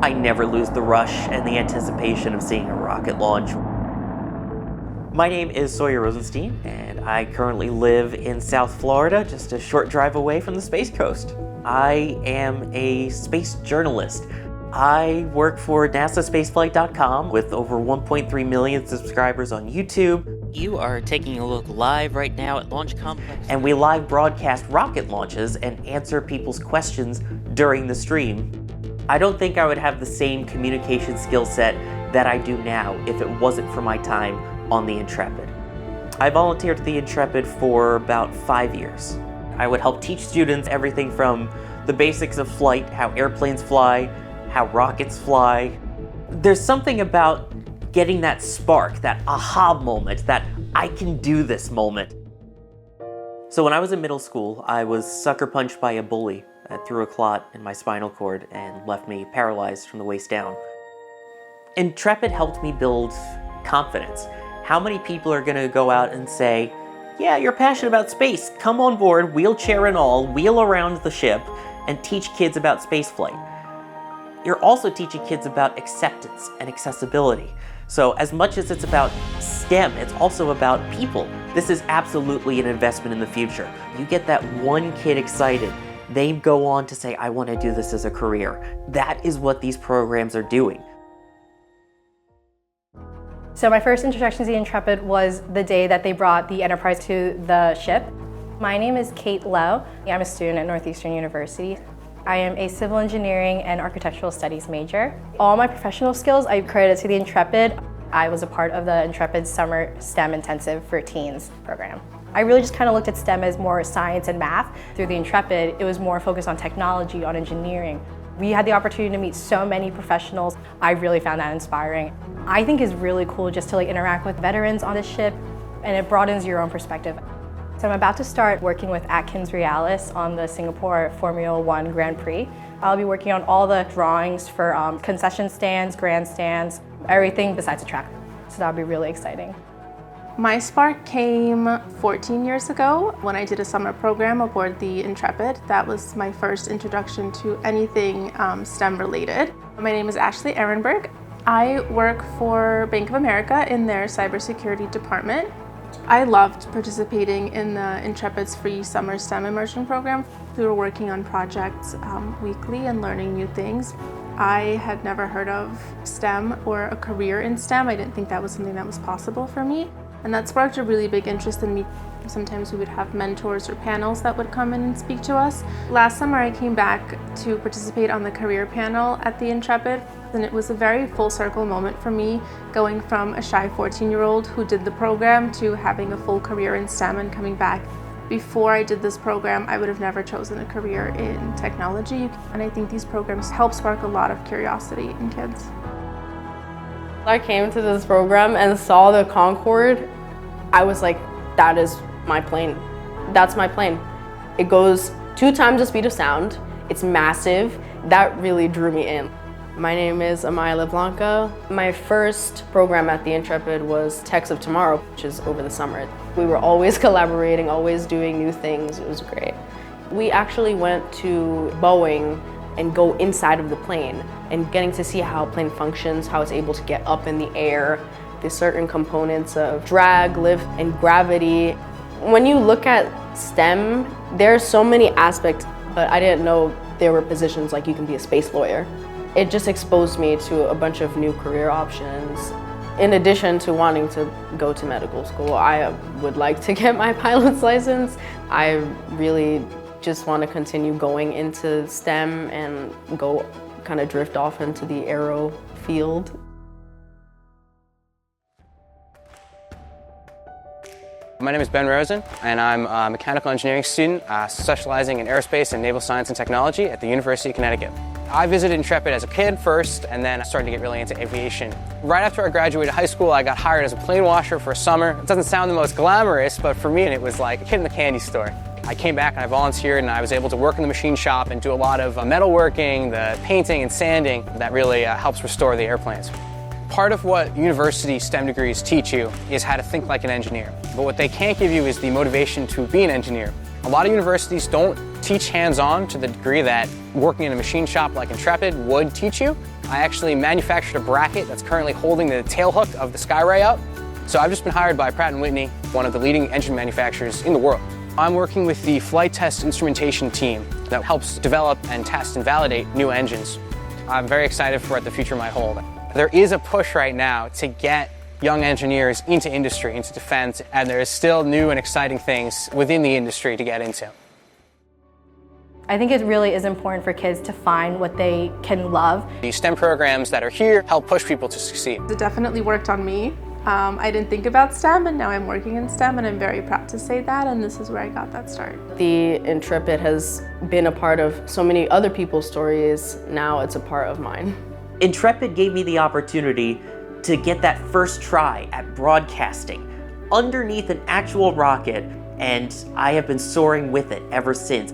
I never lose the rush and the anticipation of seeing a rocket launch. My name is Sawyer Rosenstein, and I currently live in South Florida, just a short drive away from the Space Coast. I am a space journalist. I work for NASASpaceflight.com with over 1.3 million subscribers on YouTube. You are taking a look live right now at Launch Complex. And we live broadcast rocket launches and answer people's questions during the stream. I don't think I would have the same communication skill set that I do now if it wasn't for my time on the Intrepid. I volunteered at the Intrepid for about 5 years. I would help teach students everything from the basics of flight, how airplanes fly, how rockets fly. There's something about getting that spark, that aha moment, that I can do this moment. So when I was in middle school, I was sucker punched by a bully that threw a clot in my spinal cord and left me paralyzed from the waist down. Intrepid helped me build confidence. How many people are gonna go out and say, yeah, you're passionate about space, come on board, wheelchair and all, wheel around the ship and teach kids about spaceflight. You're also teaching kids about acceptance and accessibility. So as much as it's about STEM, it's also about people. This is absolutely an investment in the future. You get that one kid excited, they go on to say, I want to do this as a career. That is what these programs are doing. So my first introduction to the Intrepid was the day that they brought the Enterprise to the ship. My name is Kate Lowe. I'm a student at Northeastern University. I am a civil engineering and architectural studies major. All my professional skills I credit to the Intrepid. I was a part of the Intrepid Summer STEM Intensive for Teens program. I really just kind of looked at STEM as more science and math. Through the Intrepid, it was more focused on technology, on engineering. We had the opportunity to meet so many professionals. I really found that inspiring. I think it's really cool just to interact with veterans on the ship, and it broadens your own perspective. So I'm about to start working with Atkins Realis on the Singapore Formula One Grand Prix. I'll be working on all the drawings for concession stands, grandstands, everything besides the track. So that'll be really exciting. My spark came 14 years ago when I did a summer program aboard the Intrepid. That was my first introduction to anything STEM related. My name is Ashley Ehrenberg. I work for Bank of America in their cybersecurity department. I loved participating in the Intrepid's free summer STEM immersion program. We were working on projects weekly and learning new things. I had never heard of STEM or a career in STEM. I didn't think that was something that was possible for me. And that sparked a really big interest in me. Sometimes we would have mentors or panels that would come in and speak to us. Last summer I came back to participate on the career panel at the Intrepid, and it was a very full circle moment for me, going from a shy 14-year-old who did the program to having a full career in STEM and coming back. Before I did this program, I would have never chosen a career in technology, and I think these programs help spark a lot of curiosity in kids. I came to this program and saw the Concorde. I was like, that is my plane. That's my plane. It goes 2 times the speed of sound. It's massive. That really drew me in. My name is Amaya LeBlanca. My first program at the Intrepid was Techs of Tomorrow, which is over the summer. We were always collaborating, always doing new things. It was great. We actually went to Boeing and go inside of the plane and getting to see how a plane functions, how it's able to get up in the air, the certain components of drag, lift, and gravity. When you look at STEM, there's so many aspects, but I didn't know there were positions like you can be a space lawyer. It just exposed me to a bunch of new career options. In addition to wanting to go to medical school, I would like to get my pilot's license. I really just want to continue going into STEM and go kind of drift off into the aero field. My name is Ben Rosen, and I'm a mechanical engineering student specializing in aerospace and naval science and technology at the University of Connecticut. I visited Intrepid as a kid first, and then I started to get really into aviation. Right after I graduated high school, I got hired as a plane washer for a summer. It doesn't sound the most glamorous, but for me it was like a kid in the candy store. I came back and I volunteered, and I was able to work in the machine shop and do a lot of metalworking, the painting and sanding that really helps restore the airplanes. Part of what university STEM degrees teach you is how to think like an engineer. But what they can't give you is the motivation to be an engineer. A lot of universities don't teach hands-on to the degree that working in a machine shop like Intrepid would teach you. I actually manufactured a bracket that's currently holding the tail hook of the Skyray up. So I've just been hired by Pratt & Whitney, one of the leading engine manufacturers in the world. I'm working with the flight test instrumentation team that helps develop and test and validate new engines. I'm very excited for what the future might hold. There is a push right now to get young engineers into industry, into defense, and there is still new and exciting things within the industry to get into. I think it really is important for kids to find what they can love. The STEM programs that are here help push people to succeed. It definitely worked on me. I didn't think about STEM, and now I'm working in STEM, and I'm very proud to say that, and this is where I got that start. The Intrepid has been a part of so many other people's stories. Now it's a part of mine. Intrepid gave me the opportunity to get that first try at broadcasting underneath an actual rocket, and I have been soaring with it ever since.